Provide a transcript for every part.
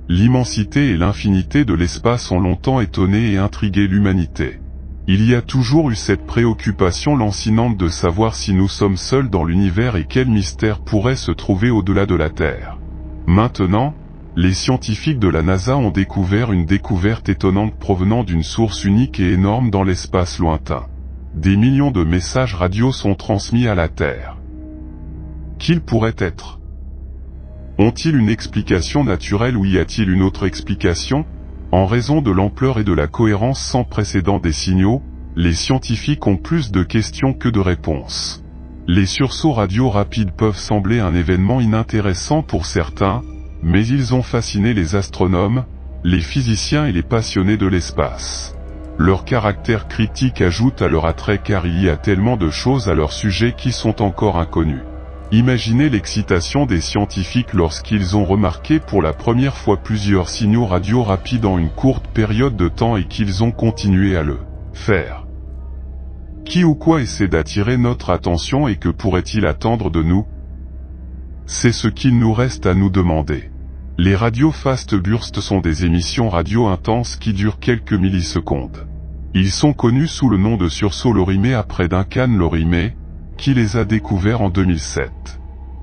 L'immensité et l'infinité de l'espace ont longtemps étonné et intrigué l'humanité. Il y a toujours eu cette préoccupation lancinante de savoir si nous sommes seuls dans l'univers et quel mystère pourrait se trouver au-delà de la Terre. Maintenant, les scientifiques de la NASA ont découvert une découverte étonnante provenant d'une source unique et énorme dans l'espace lointain. Des millions de messages radio sont transmis à la Terre. Qu'ils pourraient être? Ont-ils une explication naturelle ou y a-t-il une autre explication? En raison de l'ampleur et de la cohérence sans précédent des signaux, les scientifiques ont plus de questions que de réponses. Les sursauts radio rapides peuvent sembler un événement inintéressant pour certains, mais ils ont fasciné les astronomes, les physiciens et les passionnés de l'espace. Leur caractère critique ajoute à leur attrait car il y a tellement de choses à leur sujet qui sont encore inconnues. Imaginez l'excitation des scientifiques lorsqu'ils ont remarqué pour la première fois plusieurs signaux radio rapides en une courte période de temps et qu'ils ont continué à le faire. Qui ou quoi essaie d'attirer notre attention et que pourrait-il attendre de nous? C'est ce qu'il nous reste à nous demander. Les radios fast burst sont des émissions radio intenses qui durent quelques millisecondes. Ils sont connus sous le nom de sursauts Lorimé après Duncan Lorimé, qui les a découverts en 2007.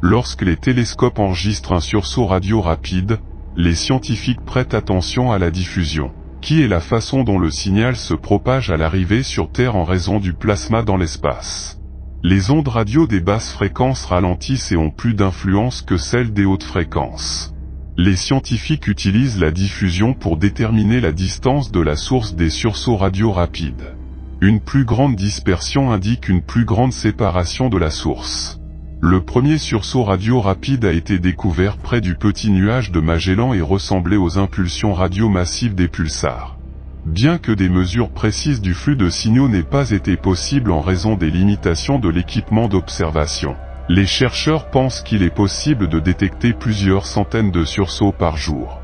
Lorsque les télescopes enregistrent un sursaut radio rapide, les scientifiques prêtent attention à la diffusion, qui est la façon dont le signal se propage à l'arrivée sur Terre en raison du plasma dans l'espace. Les ondes radio des basses fréquences ralentissent et ont plus d'influence que celles des hautes fréquences. Les scientifiques utilisent la diffusion pour déterminer la distance de la source des sursauts radio rapides. Une plus grande dispersion indique une plus grande séparation de la source. Le premier sursaut radio rapide a été découvert près du petit nuage de Magellan et ressemblait aux impulsions radio massives des pulsars. Bien que des mesures précises du flux de signaux n'aient pas été possibles en raison des limitations de l'équipement d'observation, les chercheurs pensent qu'il est possible de détecter plusieurs centaines de sursauts par jour.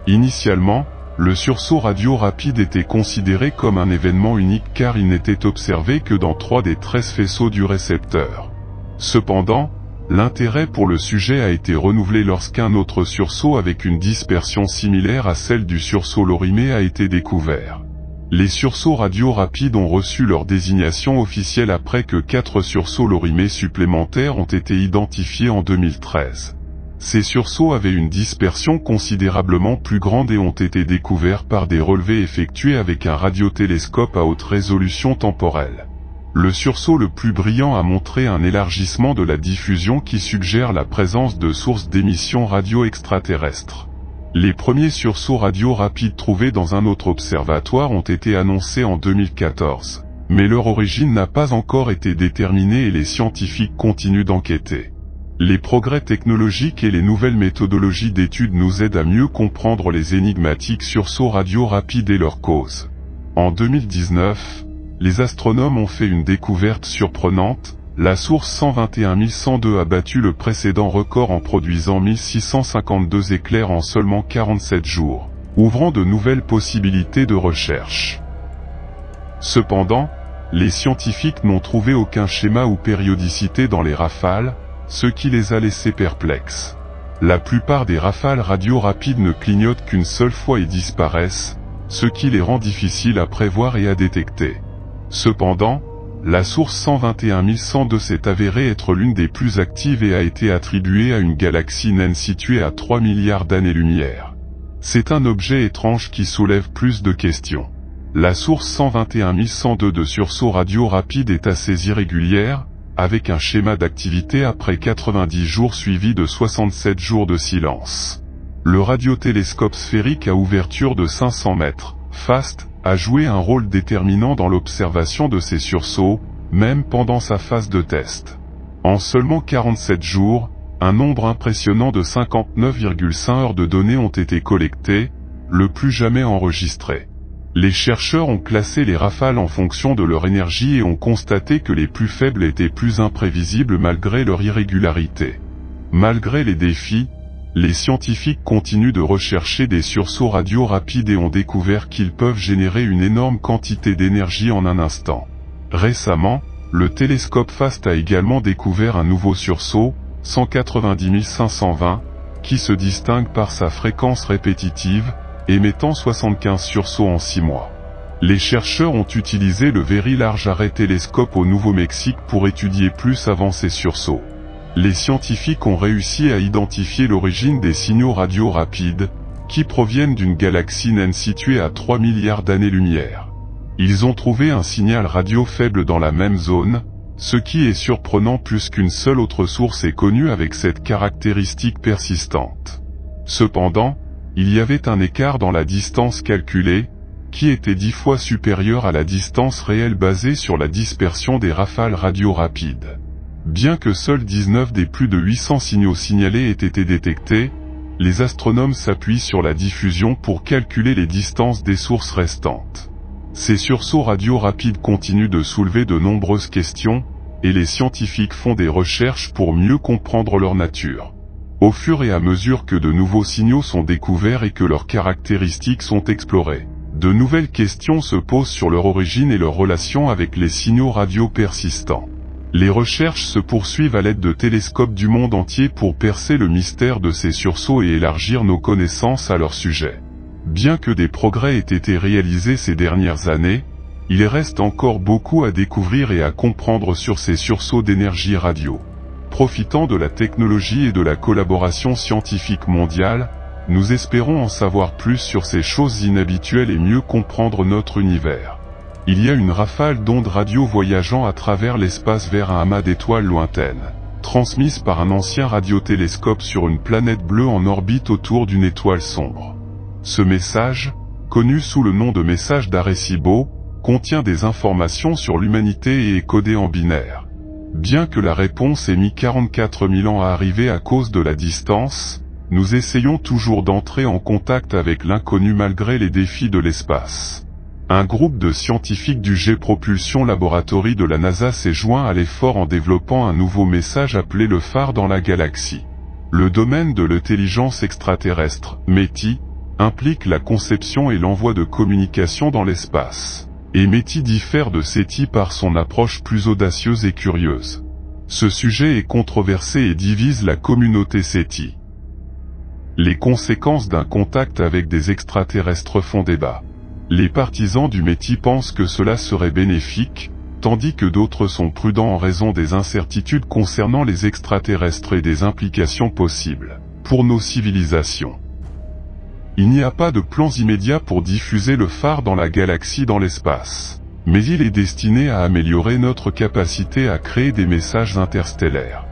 Initialement, le sursaut radio rapide était considéré comme un événement unique car il n'était observé que dans 3 des 13 faisceaux du récepteur. Cependant, l'intérêt pour le sujet a été renouvelé lorsqu'un autre sursaut avec une dispersion similaire à celle du sursaut Lorimé a été découvert. Les sursauts radio rapides ont reçu leur désignation officielle après que 4 sursauts Lorimé supplémentaires ont été identifiés en 2013. Ces sursauts avaient une dispersion considérablement plus grande et ont été découverts par des relevés effectués avec un radiotélescope à haute résolution temporelle. Le sursaut le plus brillant a montré un élargissement de la diffusion qui suggère la présence de sources d'émissions radio extraterrestres. Les premiers sursauts radio rapides trouvés dans un autre observatoire ont été annoncés en 2014, mais leur origine n'a pas encore été déterminée et les scientifiques continuent d'enquêter. Les progrès technologiques et les nouvelles méthodologies d'études nous aident à mieux comprendre les énigmatiques sursauts radio rapides et leurs causes. En 2019, les astronomes ont fait une découverte surprenante. La source 121102 a battu le précédent record en produisant 1652 éclairs en seulement 47 jours, ouvrant de nouvelles possibilités de recherche. Cependant, les scientifiques n'ont trouvé aucun schéma ou périodicité dans les rafales, ce qui les a laissés perplexes. La plupart des rafales radio rapides ne clignotent qu'une seule fois et disparaissent, ce qui les rend difficiles à prévoir et à détecter. Cependant, la source 121102 s'est avérée être l'une des plus actives et a été attribuée à une galaxie naine située à 3 milliards d'années-lumière. C'est un objet étrange qui soulève plus de questions. La source 121102 de sursaut radio rapide est assez irrégulière, avec un schéma d'activité après 90 jours suivi de 67 jours de silence. Le radiotélescope sphérique à ouverture de 500 mètres, FAST, a joué un rôle déterminant dans l'observation de ces sursauts, même pendant sa phase de test. En seulement 47 jours, un nombre impressionnant de 59,5 heures de données ont été collectées, le plus jamais enregistré. Les chercheurs ont classé les rafales en fonction de leur énergie et ont constaté que les plus faibles étaient plus imprévisibles malgré leur irrégularité. Malgré les défis, les scientifiques continuent de rechercher des sursauts radio rapides et ont découvert qu'ils peuvent générer une énorme quantité d'énergie en un instant. Récemment, le télescope FAST a également découvert un nouveau sursaut, 190520, qui se distingue par sa fréquence répétitive, émettant 75 sursauts en 6 mois. Les chercheurs ont utilisé le Very Large Array Telescope au Nouveau-Mexique pour étudier plus avant ces sursauts. Les scientifiques ont réussi à identifier l'origine des signaux radio rapides, qui proviennent d'une galaxie naine située à 3 milliards d'années-lumière. Ils ont trouvé un signal radio faible dans la même zone, ce qui est surprenant puisqu'une seule autre source est connue avec cette caractéristique persistante. Cependant, il y avait un écart dans la distance calculée, qui était 10 fois supérieur à la distance réelle basée sur la dispersion des rafales radio rapides. Bien que seuls 19 des plus de 800 signaux signalés aient été détectés, les astronomes s'appuient sur la diffusion pour calculer les distances des sources restantes. Ces sursauts radio rapides continuent de soulever de nombreuses questions, et les scientifiques font des recherches pour mieux comprendre leur nature. Au fur et à mesure que de nouveaux signaux sont découverts et que leurs caractéristiques sont explorées, de nouvelles questions se posent sur leur origine et leur relation avec les signaux radio persistants. Les recherches se poursuivent à l'aide de télescopes du monde entier pour percer le mystère de ces sursauts et élargir nos connaissances à leur sujet. Bien que des progrès aient été réalisés ces dernières années, il reste encore beaucoup à découvrir et à comprendre sur ces sursauts d'énergie radio. Profitant de la technologie et de la collaboration scientifique mondiale, nous espérons en savoir plus sur ces choses inhabituelles et mieux comprendre notre univers. Il y a une rafale d'ondes radio voyageant à travers l'espace vers un amas d'étoiles lointaines, transmise par un ancien radiotélescope sur une planète bleue en orbite autour d'une étoile sombre. Ce message, connu sous le nom de message d'Arecibo, contient des informations sur l'humanité et est codé en binaire. Bien que la réponse ait mis 44 000 ans à arriver à cause de la distance, nous essayons toujours d'entrer en contact avec l'inconnu malgré les défis de l'espace. Un groupe de scientifiques du Jet Propulsion Laboratory de la NASA s'est joint à l'effort en développant un nouveau message appelé le phare dans la galaxie. Le domaine de l'intelligence extraterrestre, METI, implique la conception et l'envoi de communications dans l'espace. Et METI diffère de SETI par son approche plus audacieuse et curieuse. Ce sujet est controversé et divise la communauté SETI. Les conséquences d'un contact avec des extraterrestres font débat. Les partisans du METI pensent que cela serait bénéfique, tandis que d'autres sont prudents en raison des incertitudes concernant les extraterrestres et des implications possibles pour nos civilisations. Il n'y a pas de plans immédiats pour diffuser le phare dans la galaxie dans l'espace, mais il est destiné à améliorer notre capacité à créer des messages interstellaires.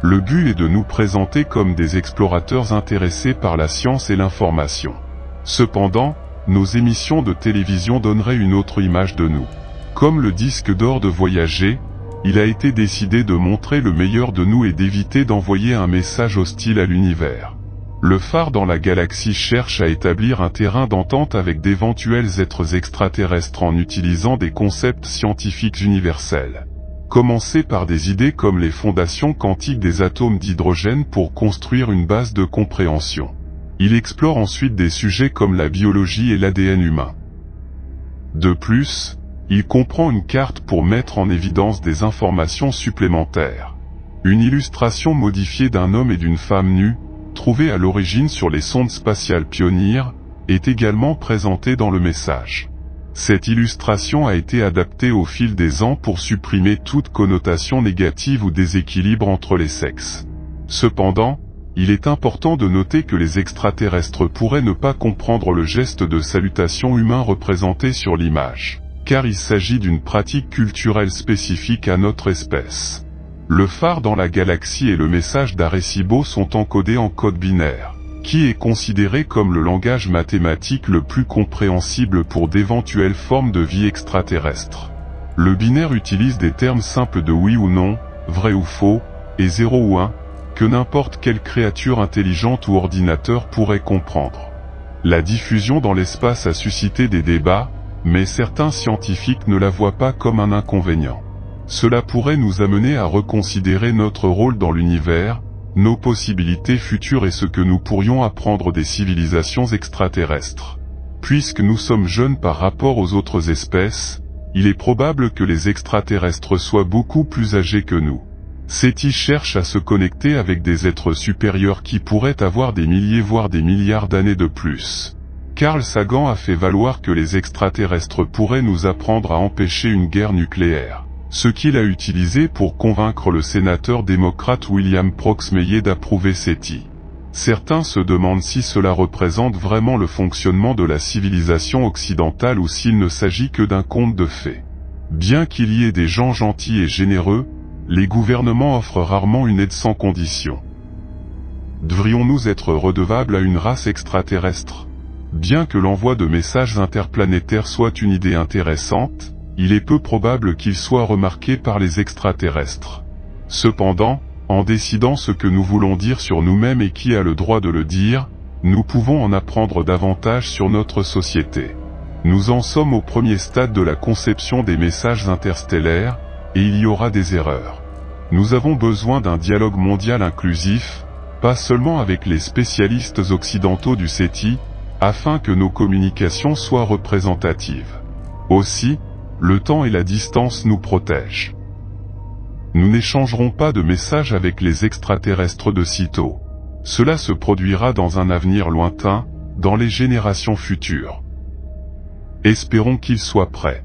Le but est de nous présenter comme des explorateurs intéressés par la science et l'information. Cependant, nos émissions de télévision donneraient une autre image de nous. Comme le disque d'or de Voyager, il a été décidé de montrer le meilleur de nous et d'éviter d'envoyer un message hostile à l'univers. Le phare dans la galaxie cherche à établir un terrain d'entente avec d'éventuels êtres extraterrestres en utilisant des concepts scientifiques universels. Commencer par des idées comme les fondations quantiques des atomes d'hydrogène pour construire une base de compréhension. Il explore ensuite des sujets comme la biologie et l'ADN humain. De plus, il comprend une carte pour mettre en évidence des informations supplémentaires. Une illustration modifiée d'un homme et d'une femme nus, trouvée à l'origine sur les sondes spatiales Pioneer, est également présentée dans le message. Cette illustration a été adaptée au fil des ans pour supprimer toute connotation négative ou déséquilibre entre les sexes. Cependant, il est important de noter que les extraterrestres pourraient ne pas comprendre le geste de salutation humain représenté sur l'image, car il s'agit d'une pratique culturelle spécifique à notre espèce. Le phare dans la galaxie et le message d'Arecibo sont encodés en code binaire, qui est considéré comme le langage mathématique le plus compréhensible pour d'éventuelles formes de vie extraterrestre. Le binaire utilise des termes simples de oui ou non, vrai ou faux, et 0 ou 1, que n'importe quelle créature intelligente ou ordinateur pourrait comprendre. La diffusion dans l'espace a suscité des débats, mais certains scientifiques ne la voient pas comme un inconvénient. Cela pourrait nous amener à reconsidérer notre rôle dans l'univers, nos possibilités futures et ce que nous pourrions apprendre des civilisations extraterrestres. Puisque nous sommes jeunes par rapport aux autres espèces, il est probable que les extraterrestres soient beaucoup plus âgés que nous. SETI cherche à se connecter avec des êtres supérieurs qui pourraient avoir des milliers voire des milliards d'années de plus. Carl Sagan a fait valoir que les extraterrestres pourraient nous apprendre à empêcher une guerre nucléaire, ce qu'il a utilisé pour convaincre le sénateur démocrate William Proxmeye d'approuver SETI. Certains se demandent si cela représente vraiment le fonctionnement de la civilisation occidentale ou s'il ne s'agit que d'un conte de fées. Bien qu'il y ait des gens gentils et généreux, les gouvernements offrent rarement une aide sans condition. Devrions-nous être redevables à une race extraterrestre? Bien que l'envoi de messages interplanétaires soit une idée intéressante, il est peu probable qu'il soit remarqué par les extraterrestres. Cependant, en décidant ce que nous voulons dire sur nous-mêmes et qui a le droit de le dire, nous pouvons en apprendre davantage sur notre société. Nous en sommes au premier stade de la conception des messages interstellaires, et il y aura des erreurs. Nous avons besoin d'un dialogue mondial inclusif, pas seulement avec les spécialistes occidentaux du SETI, afin que nos communications soient représentatives. Aussi, le temps et la distance nous protègent. Nous n'échangerons pas de messages avec les extraterrestres de sitôt. Cela se produira dans un avenir lointain, dans les générations futures. Espérons qu'ils soient prêts.